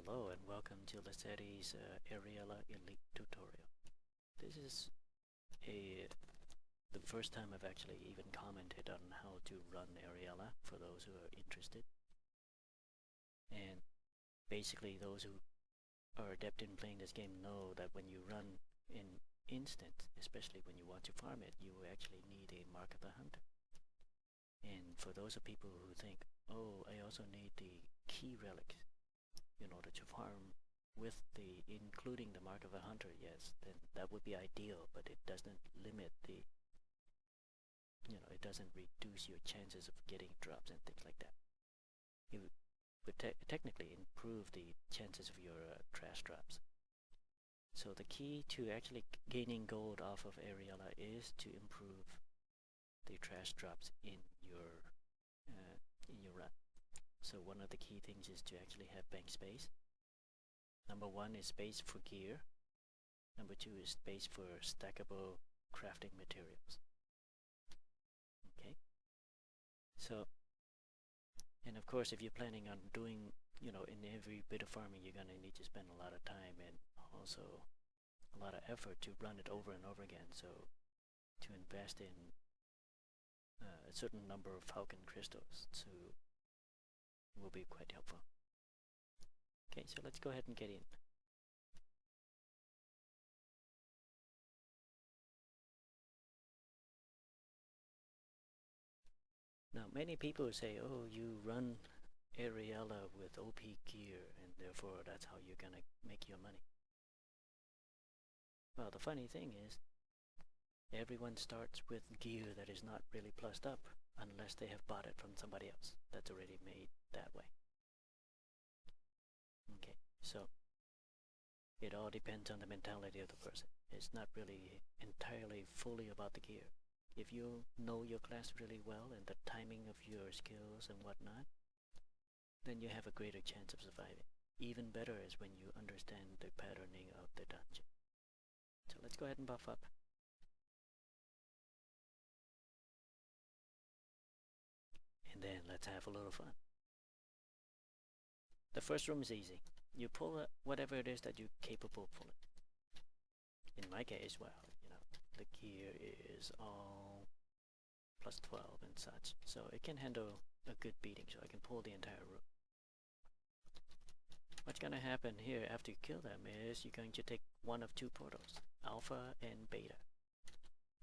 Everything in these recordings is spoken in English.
Hello and welcome to Lassetti's Ariela Elite tutorial. This is the first time I've actually even commented on how to run Ariela for those who are interested. And basically those who are adept in playing this game know that when you run in instance, especially when you want to farm it, you actually need a Mark of the Hunter. And for those of people who think, oh, I also need the key relics in order to farm with the including the Mark of a Hunter, yes, then that would be ideal, but it doesn't limit the, it doesn't reduce your chances of getting drops and things like that. It would technically improve the chances of your trash drops. So the key to actually gaining gold off of Ariela is to improve the trash drops in your run. So one of the key things is to actually have bank space. Number one is space for gear. Number two is space for stackable crafting materials. Okay. So, and of course, if you're planning on doing, in every bit of farming, you're going to need to spend a lot of time and also a lot of effort to run it over and over again. So to invest in a certain number of falcon crystals will be quite helpful. Okay, so let's go ahead and get in. Now, many people say, oh, you run Ariela with OP gear, and therefore that's how you're gonna make your money. Well, the funny thing is, everyone starts with gear that is not really plussed up, unless they have bought it from somebody else that's already made that way. Okay, so it all depends on the mentality of the person. It's not really entirely fully about the gear. If you know your class really well and the timing of your skills and whatnot, then you have a greater chance of surviving. Even better is when you understand the patterning of the dungeon. So let's go ahead and buff up. And then let's have a little fun. The first room is easy. You pull whatever it is that you're capable of pulling. In my case, well, the gear is all plus 12 and such, so it can handle a good beating, so I can pull the entire room. What's going to happen here after you kill them is you're going to take one of two portals, alpha and beta.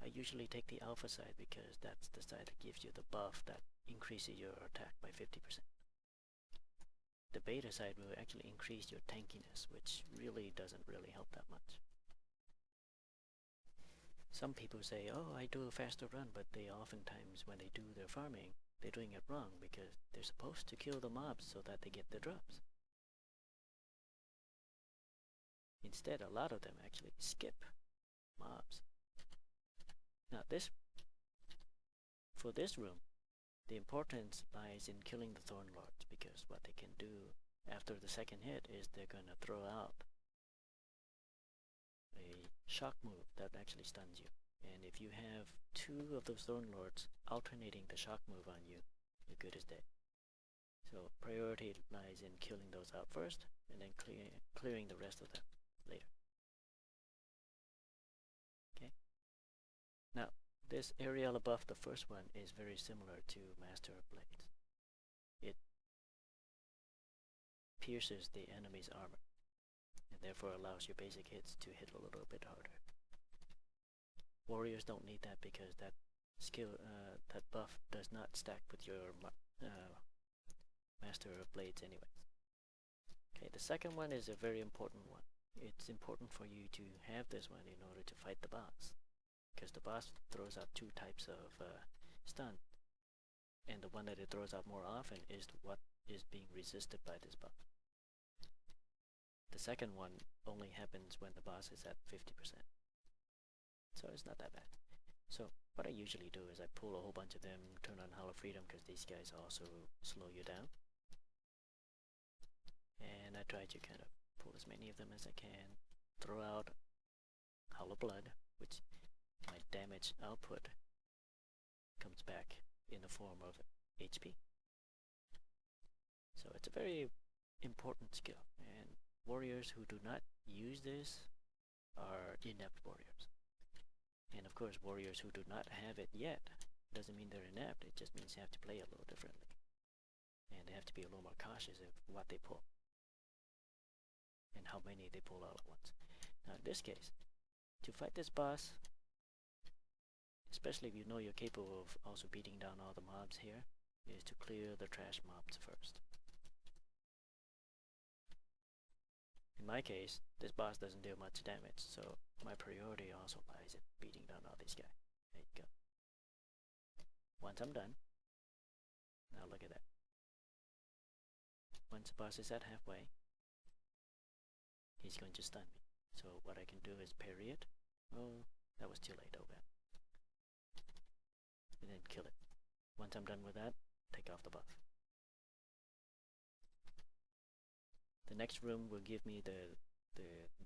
I usually take the alpha side because that's the side that gives you the buff that increases your attack by 50%. The beta side will actually increase your tankiness, which really doesn't really help that much. Some people say, oh, I do a faster run, but they oftentimes, when they do their farming, they're doing it wrong because they're supposed to kill the mobs so that they get the drops. Instead, a lot of them actually skip mobs. Now for this room, the importance lies in killing the Thorn Lords, because what they can do after the second hit is they're going to throw out a shock move that actually stuns you. And if you have two of those Thorn Lords alternating the shock move on you, you're good as dead. So priority lies in killing those out first, and then clearing the rest of them later. Okay. Now, this Ariela buff, the first one, is very similar to Master of Blades. It pierces the enemy's armor, and therefore allows your basic hits to hit a little bit harder. Warriors don't need that because that skill, that buff does not stack with your Master of Blades anyways. Okay, the second one is a very important one. It's important for you to have this one in order to fight the boss, because the boss throws out two types of stun, and the one that it throws out more often is what is being resisted by this buff. The second one only happens when the boss is at 50%, so it's not that bad. So what I usually do is I pull a whole bunch of them, turn on Hollow Freedom, because these guys also slow you down, and I try to kind of pull as many of them as I can, throw out Hollow Blood, which my damage output comes back in the form of HP. So it's a very important skill, and warriors who do not use this are inept warriors. And of course, warriors who do not have it yet doesn't mean they're inept. It just means they have to play a little differently. And they have to be a little more cautious of what they pull and how many they pull all at once. Now in this case, to fight this boss, especially if you know you're capable of also beating down all the mobs here, is to clear the trash mobs first. In my case, this boss doesn't do much damage, so my priority also lies in beating down all these guys. There you go. Once I'm done, now look at that. Once the boss is at halfway, he's going to stun me. So what I can do is parry it. Oh, that was too late, oh well. And then kill it. Once I'm done with that, take off the buff. The next room will give me the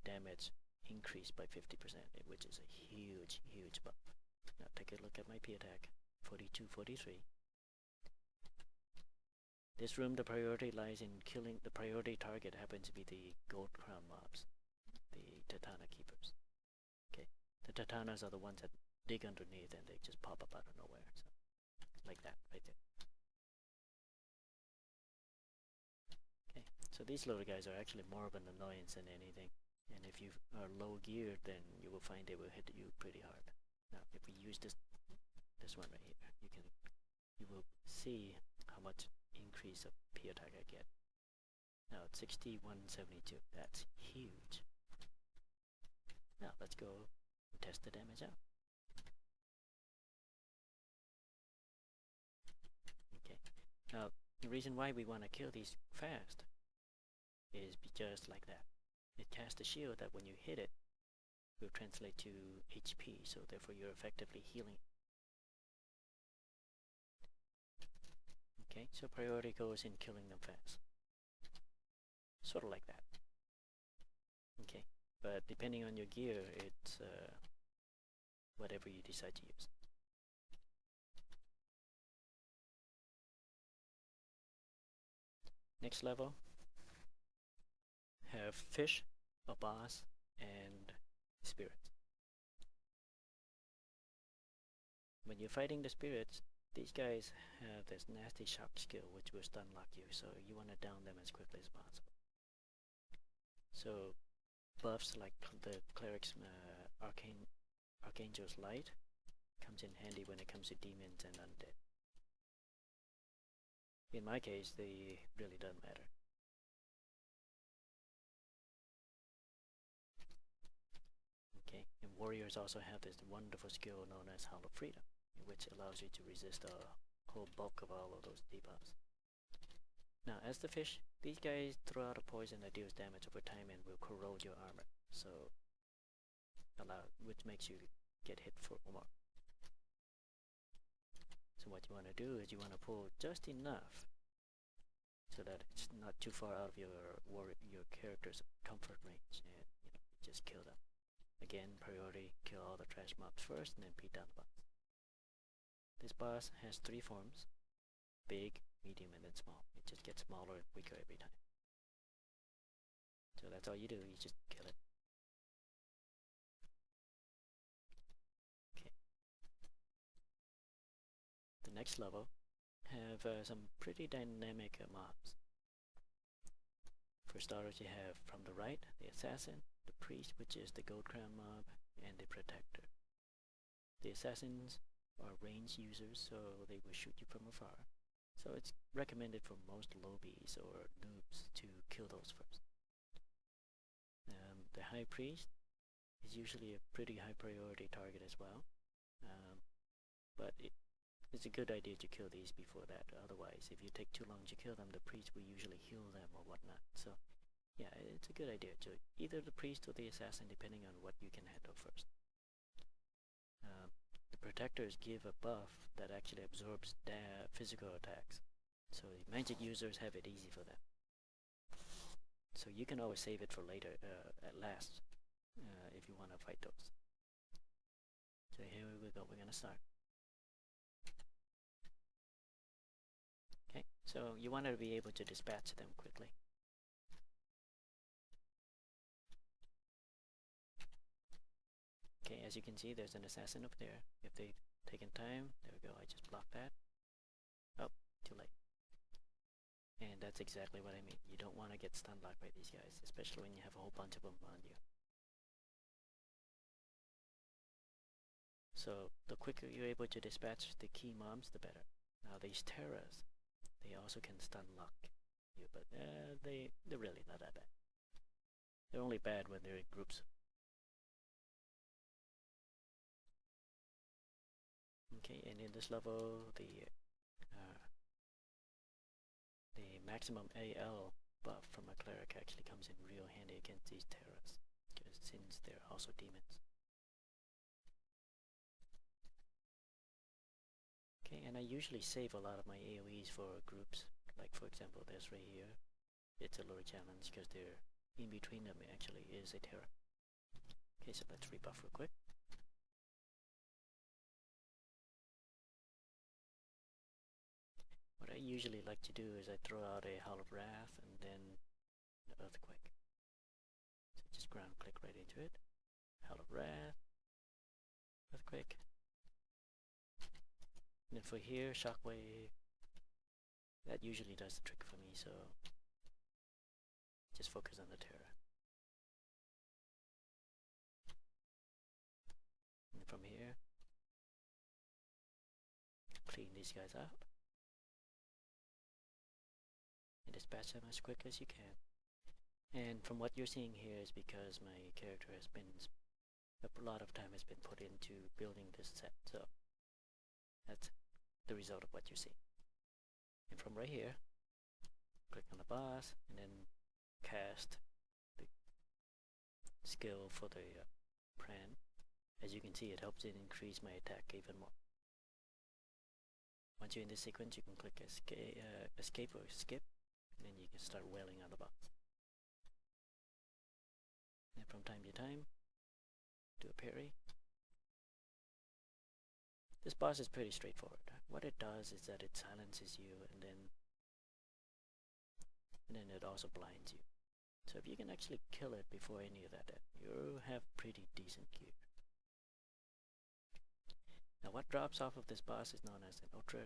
damage increased by 50%, which is a huge buff. Now take a look at my P attack, 42, 43. This room, the priority lies in killing. The priority target happens to be the gold crown mobs, the Tatana keepers. Okay, the Tatanas are the ones that dig underneath and they just pop up out of nowhere. So, like that, right there. Okay, so these little guys are actually more of an annoyance than anything. And if you are low geared, then you will find they will hit you pretty hard. Now, if we use this one right here, you will see how much increase of P attack I get. Now it's 6172. That's huge. Now let's go test the damage out. Okay. Now the reason why we want to kill these fast is just like that. It casts a shield that when you hit it will translate to HP, so therefore you're effectively healing. Okay, so priority goes in killing them fast. Sort of like that. Okay, but depending on your gear, it's whatever you decide to use. Next level, have fish, a boss, and spirits. When you're fighting the spirits, these guys have this nasty shock skill which will stun lock you, so you want to down them as quickly as possible. So buffs like the cleric's Archangel's Light comes in handy when it comes to demons and undead. In my case, they really don't matter. Okay, and warriors also have this wonderful skill known as Hall of Freedom, which allows you to resist the whole bulk of all of those debuffs. Now, as the fish, these guys throw out a poison that deals damage over time and will corrode your armor, so which makes you get hit for more. So what you want to do is you want to pull just enough so that it's not too far out of your character's comfort range, and you just kill them. Again, priority, kill all the trash mobs first and then beat down the boss. This boss has 3 forms: big, medium, and then small. It just gets smaller and weaker every time. So that's all you do, you just kill it. Okay. The next level have some pretty dynamic mobs. For starters, you have from the right, the assassin, the priest, which is the gold crown mob, and the protector. The assassins are range users, so they will shoot you from afar. So it's recommended for most lobies or noobs to kill those first. The high priest is usually a pretty high priority target as well, but it's a good idea to kill these before that. Otherwise, if you take too long to kill them, the priest will usually heal them or whatnot. So yeah, it's a good idea to either the priest or the assassin, depending on what you can handle first. The protectors give a buff that actually absorbs physical attacks, so magic users have it easy for them. So you can always save it for later, at last, if you want to fight those. So here we go, we're going to start. Okay, so you want to be able to dispatch them quickly. Okay, as you can see, there's an assassin up there. If they've taken time, there we go, I just blocked that. Oh, too late. And that's exactly what I mean. You don't want to get stun locked by these guys, especially when you have a whole bunch of them on you. So the quicker you're able to dispatch the key mobs, the better. Now these terrors, they also can stun lock you, but they're really not that bad. They're only bad when they're in groups. Okay, and in this level, the maximum AL buff from a cleric actually comes in real handy against these terrors, because since they're also demons. Okay, and I usually save a lot of my AoEs for groups. Like for example, this right here. It's a little challenge because they're in between them actually is a terror. Okay, so let's rebuff real quick. What I usually like to do is I throw out a Howl of Wrath and then an Earthquake. So just ground click right into it. Howl of Wrath, Earthquake. And then for here, Shockwave. That usually does the trick for me, so just focus on the terror. And from here, clean these guys out. And dispatch them as quick as you can. And from what you're seeing here is because my character has been, a lot of time has been put into building this set, so that's the result of what you see. And from right here, click on the boss and then cast the skill for the Pran. As you can see, it helps it increase my attack even more. Once you're in this sequence, you can click escape or skip, and then you can start wailing on the boss. And from time to time, do a parry. This boss is pretty straightforward. What it does is that it silences you and then it also blinds you. So if you can actually kill it before any of that, you have pretty decent gear. Now what drops off of this boss is known as an Ultra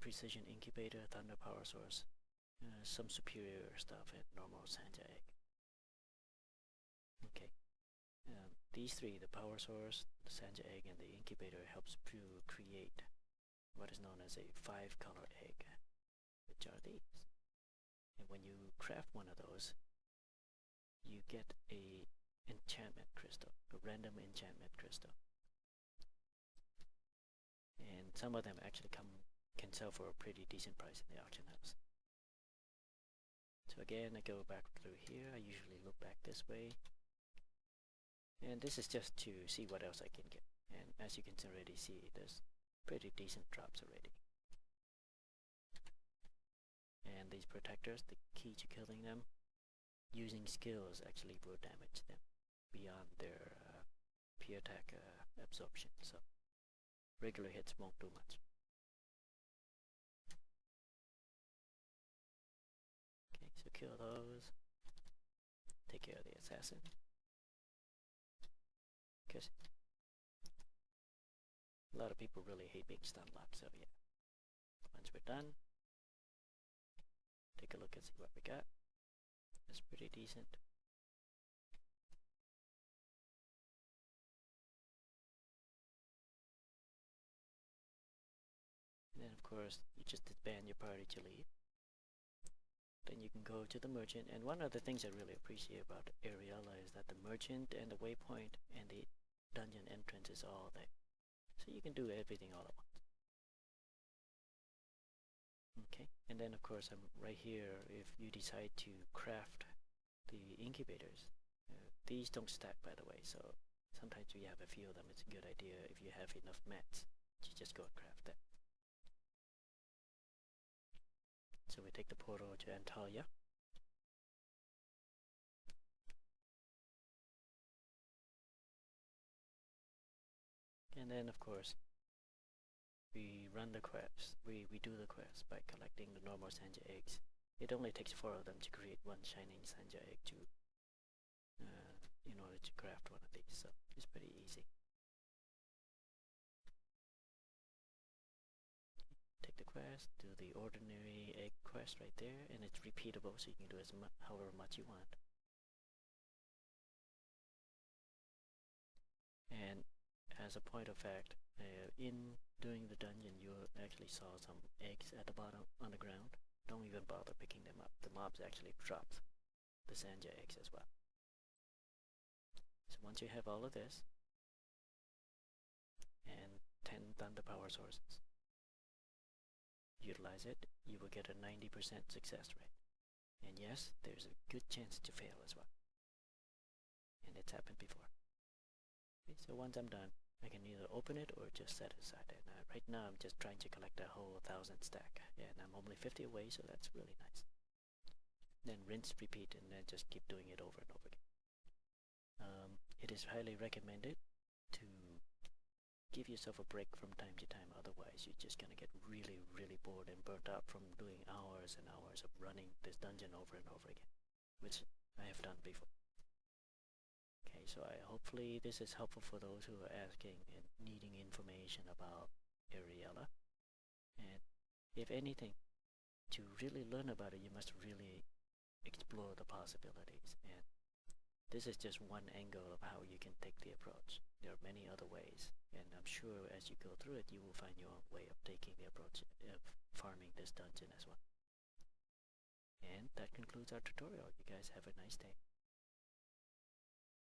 Precision Incubator, Thunder Power Source, some superior stuff, and normal Sanja Egg. Okay. These three, the Power Source, the Sanja Egg, and the Incubator, helps to create what is known as a 5-color egg, which are these. And when you craft one of those, you get a enchantment crystal, a random enchantment crystal. And some of them actually can sell for a pretty decent price in the auction house. So again, I go back through here. I usually look back this way. And this is just to see what else I can get. And as you can already see, there's pretty decent drops already. And these protectors, the key to killing them, using skills actually will damage them beyond their P attack absorption. So regular hits won't do much. Okay, so kill those. Take care of the assassin. Because a lot of people really hate being stun locked, so yeah. Once we're done, take a look and see what we got. It's pretty decent. And then of course, you just disband your party to leave. Then you can go to the merchant, and one of the things I really appreciate about Ariela is that the merchant and the waypoint and the dungeon entrance is all there. So you can do everything all at once. Okay, and then of course I'm right here. If you decide to craft the incubators, these don't stack by the way, so sometimes if you have a few of them, it's a good idea if you have enough mats to just go and craft that. So we take the portal to Antalya. And then of course we run the quest. We do the quest by collecting the normal Sanja eggs. It only takes 4 of them to create one shining Sanja egg to in order to craft one of these, so it's pretty easy. Take the quest, do the ordinary egg quest right there, and it's repeatable, so you can do as however much you want. And as a point of fact, in doing the dungeon, you actually saw some eggs at the bottom on the ground. Don't even bother picking them up. The mobs actually dropped the Sanja eggs as well. So once you have all of this, and 10 thunder power sources, utilize it, you will get a 90% success rate. And yes, there's a good chance to fail as well. And it's happened before. Okay, so once I'm done, I can either open it or just set it aside. And right now I'm just trying to collect a whole 1,000 stack, and I'm only 50 away, so that's really nice. Then rinse, repeat, and then just keep doing it over and over again. It is highly recommended to give yourself a break from time to time, otherwise you're just gonna get really, really bored and burnt out from doing hours and hours of running this dungeon over and over again, which I have done before. Okay, so hopefully this is helpful for those who are asking and needing information about Ariela. And if anything, to really learn about it, you must really explore the possibilities. And this is just one angle of how you can take the approach. There are many other ways, and I'm sure as you go through it, you will find your own way of taking the approach of farming this dungeon as well. And that concludes our tutorial. You guys have a nice day.